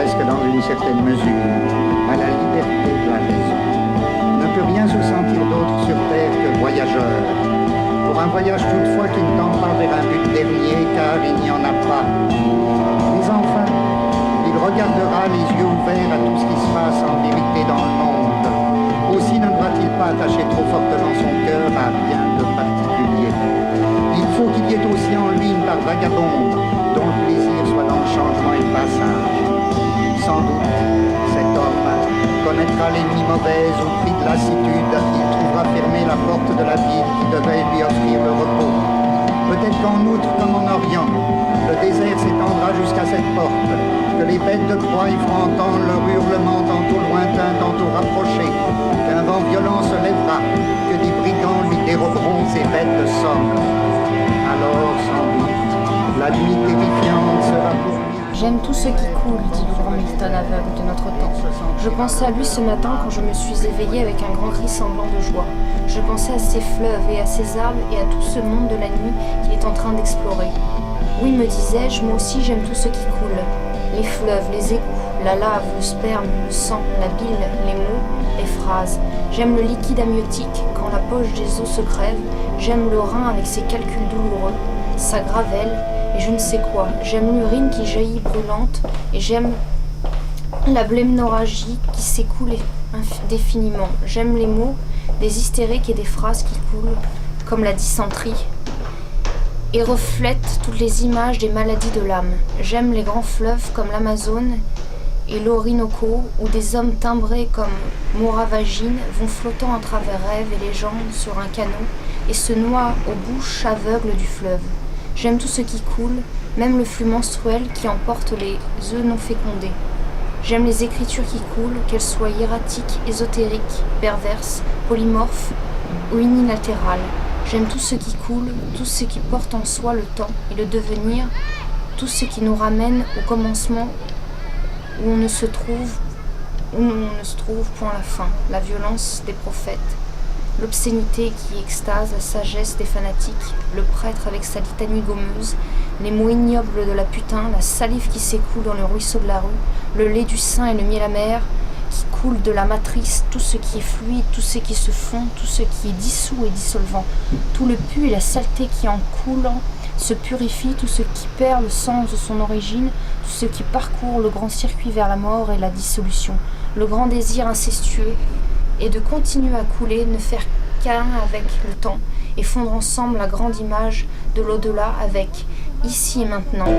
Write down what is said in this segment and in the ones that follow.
presque dans une certaine mesure, à la liberté de la raison. Ne peut rien se sentir d'autre sur terre que voyageur. Pour un voyage toutefois qui ne tend pas vers un but dernier, car il n'y en a pas. Mais enfin, il regardera les yeux ouverts à tout ce qui se passe en vérité dans le monde. Aussi ne doit-il pas attacher trop fortement son cœur à rien de particulier. Il faut qu'il y ait aussi en lui une part vagabonde, dont le plaisir soit dans le changement et le passage. Sans doute, cet homme connaîtra les nuits mauvaises au prix de lassitude. Il trouvera fermée la porte de la ville qui devait lui offrir le repos. Peut-être qu'en outre, comme en Orient, le désert s'étendra jusqu'à cette porte, que les bêtes de proie y feront entendre leur hurlement tantôt lointain, tantôt rapproché, qu'un vent violent se lèvera, que des brigands lui déroberont ses bêtes de somme. Alors, sans doute, la nuit terrifiante sera pour lui. J'aime tout ce qui coule, dit le grand Milton aveugle de notre temps. Je pensais à lui ce matin quand je me suis éveillée avec un grand cri sanglant de joie. Je pensais à ces fleuves et à ces arbres et à tout ce monde de la nuit qu'il est en train d'explorer. Oui, me disais-je, moi aussi j'aime tout ce qui coule. Les fleuves, les égouts, la lave, le sperme, le sang, la bile, les mots, les phrases. J'aime le liquide amniotique quand la poche des os se crève. J'aime le rein avec ses calculs douloureux, sa gravelle et je ne sais quoi. J'aime l'urine qui jaillit brûlante et j'aime la blémnorragie qui s'écoule indéfiniment. J'aime les mots, des hystériques et des phrases qui coulent comme la dysenterie et reflètent toutes les images des maladies de l'âme. J'aime les grands fleuves comme l'Amazone et l'Orinoco, où des hommes timbrés comme Mauravagine vont flottant à travers rêves et légendes sur un canot et se noient aux bouches aveugles du fleuve. J'aime tout ce qui coule, même le flux menstruel qui emporte les œufs non fécondés. J'aime les écritures qui coulent, qu'elles soient hiératiques, ésotériques, perverses, polymorphes ou unilatérales. J'aime tout ce qui coule, tout ce qui porte en soi le temps et le devenir, tout ce qui nous ramène au commencement où on ne se trouve point la fin, la violence des prophètes, l'obscénité qui extase la sagesse des fanatiques, le prêtre avec sa litanie gommeuse, les mots ignobles de la putain, la salive qui s'écoule dans le ruisseau de la rue, le lait du sein et le miel amer qui coule de la matrice, tout ce qui est fluide, tout ce qui se fond, tout ce qui est dissous et dissolvant, tout le pu et la saleté qui en coulant se purifie, tout ce qui perd le sens de son origine, tout ce qui parcourt le grand circuit vers la mort et la dissolution, le grand désir incestueux, et de continuer à couler, ne faire qu'un avec le temps, et fondre ensemble la grande image de l'au-delà avec ici et maintenant. «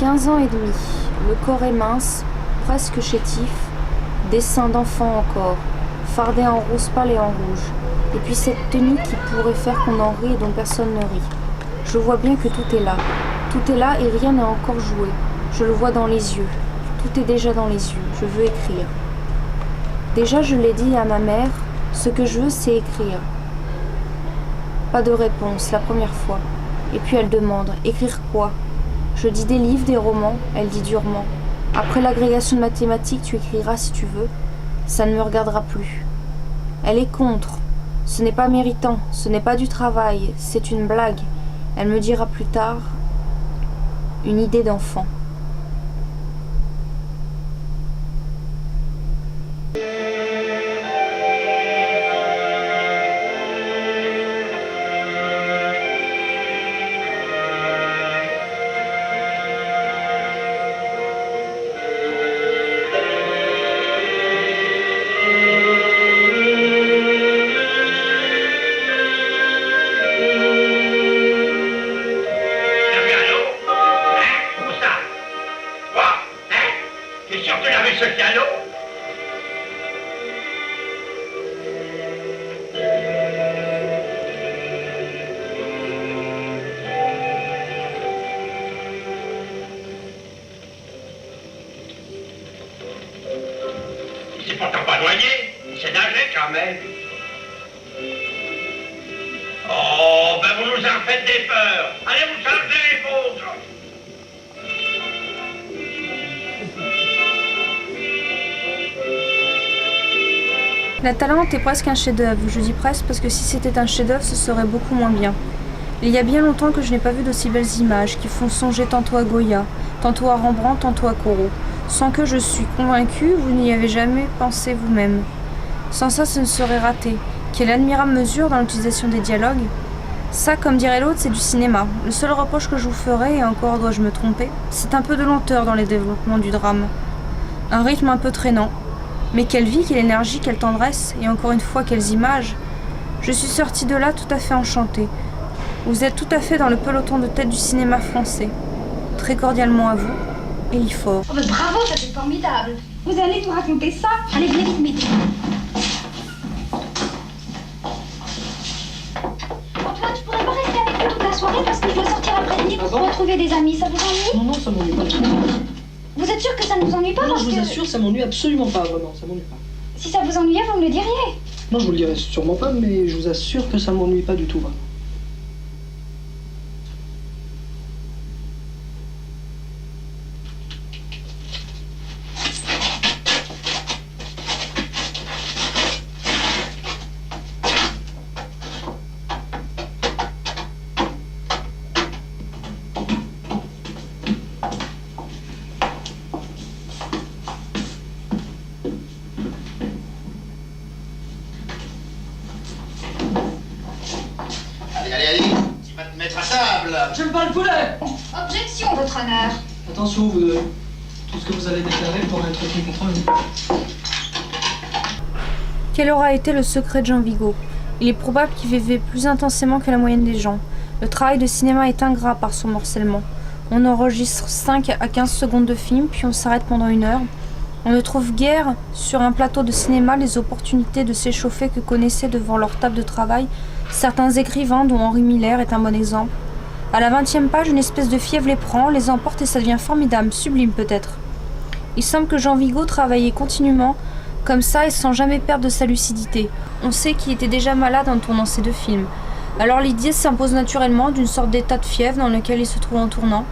15 ans et demi, le corps est mince, presque chétif, dessin d'enfant encore, fardé en rose pâle et en rouge. Et puis cette tenue qui pourrait faire qu'on en rit et dont personne ne rit. Je vois bien que tout est là. Tout est là et rien n'est encore joué. Je le vois dans les yeux. Tout est déjà dans les yeux. Je veux écrire. Déjà, je l'ai dit à ma mère, ce que je veux, c'est écrire. Pas de réponse, la première fois. Et puis elle demande, écrire quoi? Je dis des livres, des romans. Elle dit durement. Après l'agrégation de mathématiques, tu écriras si tu veux. Ça ne me regardera plus. Elle est contre. Ce n'est pas méritant, ce n'est pas du travail, c'est une blague. Elle me dira plus tard, une idée d'enfant. Pourtant pas noyé, c'est nager quand même. Oh, ben vous nous en faites des peurs. Allez vous changer les pauvres. La Talente est presque un chef-d'œuvre. Je dis presque parce que si c'était un chef-d'œuvre, ce serait beaucoup moins bien. Il y a bien longtemps que je n'ai pas vu d'aussi belles images qui font songer tantôt à Goya, tantôt à Rembrandt, tantôt à Corot. Sans que je suis convaincue, vous n'y avez jamais pensé vous-même. Sans ça, ce ne serait raté. Quelle admirable mesure dans l'utilisation des dialogues. Ça, comme dirait l'autre, c'est du cinéma. Le seul reproche que je vous ferai, et encore dois-je me tromper, c'est un peu de lenteur dans les développements du drame. Un rythme un peu traînant. Mais quelle vie, quelle énergie, quelle tendresse, et encore une fois, quelles images. Je suis sortie de là tout à fait enchantée. Vous êtes tout à fait dans le peloton de tête du cinéma français. Très cordialement à vous, Elifort. Oh, bravo, ça c'est formidable. Vous allez nous raconter ça? Allez, venez vite m'aider. Antoine, tu pourrais pas rester avec nous toute la soirée parce que je dois sortir après-midi pour retrouver des amis. Ça vous ennuie? Non, ça m'ennuie pas du tout. Vous êtes sûr que ça ne vous ennuie pas? Non, parce je vous que assure, ça m'ennuie absolument pas, vraiment, ça m'ennuie pas. si ça vous ennuyait, vous me le diriez. Non, je vous le dirai sûrement pas, mais je vous assure que ça m'ennuie pas du tout, vraiment. Allez, tu vas te mettre à table. J'aime pas le poulet! Objection, votre honneur. Attention, vous deux. Tout ce que vous allez déclarer pourra être pris contre vous. Quel aura été le secret de Jean Vigo? Il est probable qu'il vivait plus intensément que la moyenne des gens. Le travail de cinéma est ingrat par son morcellement. On enregistre 5 à 15 secondes de film, puis on s'arrête pendant 1 heure. On ne trouve guère sur un plateau de cinéma les opportunités de s'échauffer que connaissaient devant leur table de travail certains écrivains dont Henri Miller est un bon exemple. À la 20e page, une espèce de fièvre les prend, les emporte et ça devient formidable, sublime peut-être. Il semble que Jean Vigo travaillait continuellement comme ça et sans jamais perdre de sa lucidité. On sait qu'il était déjà malade en tournant ces 2 films. Alors l'idée s'impose naturellement d'une sorte d'état de fièvre dans lequel il se trouve en tournant.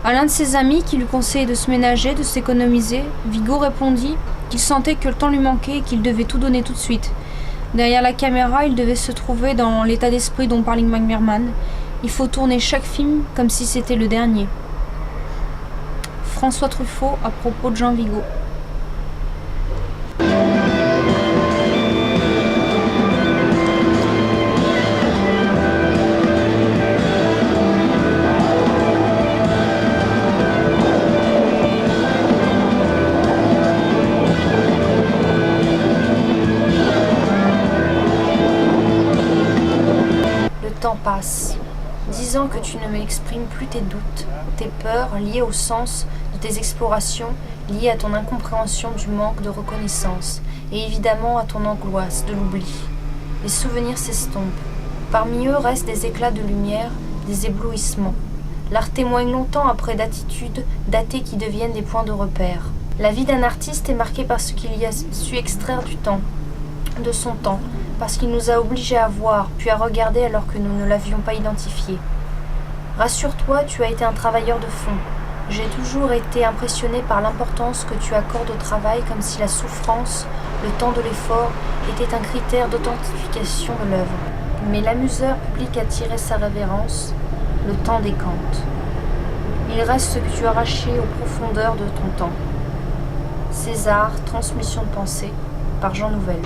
À l'un de ses amis qui lui conseillait de se ménager, de s'économiser, Vigo répondit qu'il sentait que le temps lui manquait et qu'il devait tout donner tout de suite. Derrière la caméra, il devait se trouver dans l'état d'esprit dont parle Ingmar Bergman. Il faut tourner chaque film comme si c'était le dernier. François Truffaut à propos de Jean Vigo. Le temps passe. 10 ans que tu ne m'exprimes plus tes doutes, tes peurs liées au sens de tes explorations, liées à ton incompréhension du manque de reconnaissance, et évidemment à ton angoisse de l'oubli. Les souvenirs s'estompent. Parmi eux restent des éclats de lumière, des éblouissements. L'art témoigne longtemps après d'attitudes datées qui deviennent des points de repère. La vie d'un artiste est marquée par ce qu'il y a su extraire du temps, de son temps, parce qu'il nous a obligés à voir, puis à regarder alors que nous ne l'avions pas identifié. Rassure-toi, tu as été un travailleur de fond. J'ai toujours été impressionné par l'importance que tu accordes au travail, comme si la souffrance, le temps de l'effort, était un critère d'authentification de l'œuvre. Mais l'amuseur public a tiré sa révérence, le temps décante. Il reste ce que tu as arraché aux profondeurs de ton temps. César, transmission de pensée, par Jean Nouvel.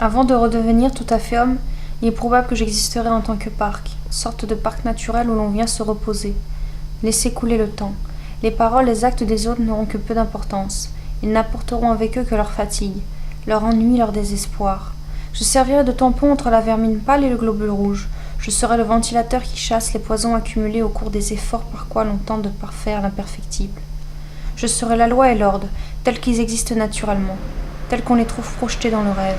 Avant de redevenir tout à fait homme, il est probable que j'existerai en tant que parc, sorte de parc naturel où l'on vient se reposer. Laissez couler le temps. Les paroles, les actes des autres n'auront que peu d'importance. Ils n'apporteront avec eux que leur fatigue, leur ennui, leur désespoir. Je servirai de tampon entre la vermine pâle et le globule rouge. Je serai le ventilateur qui chasse les poisons accumulés au cours des efforts par quoi l'on tente de parfaire l'imperfectible. Je serai la loi et l'ordre, tels qu'ils existent naturellement, tels qu'on les trouve projetés dans le rêve.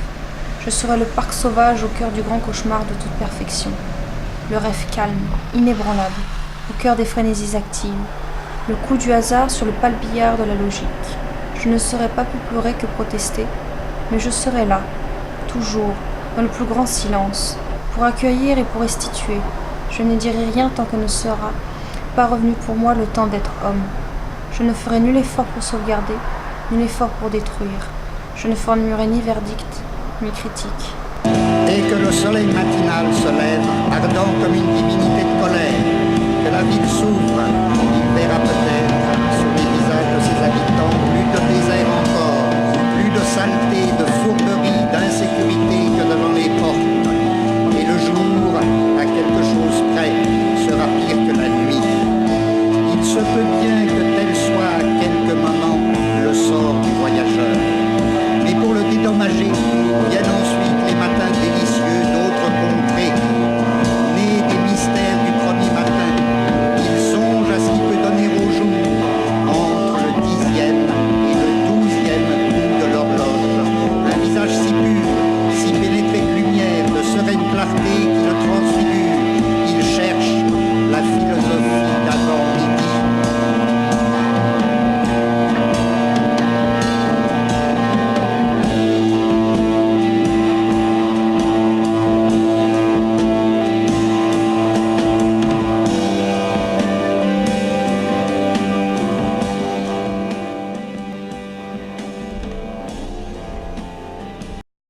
Je serai le parc sauvage au cœur du grand cauchemar de toute perfection. Le rêve calme, inébranlable. au cœur des frénésies actives, le coup du hasard sur le palpillard de la logique. Je ne serai pas plus pleurer que protester, mais je serai là, toujours, dans le plus grand silence, pour accueillir et pour restituer. Je ne dirai rien tant que ne sera pas revenu pour moi le temps d'être homme. Je ne ferai nul effort pour sauvegarder, nul effort pour détruire. Je ne formulerai ni verdict, ni critique. Dès que le soleil matinal se lève, ardent comme une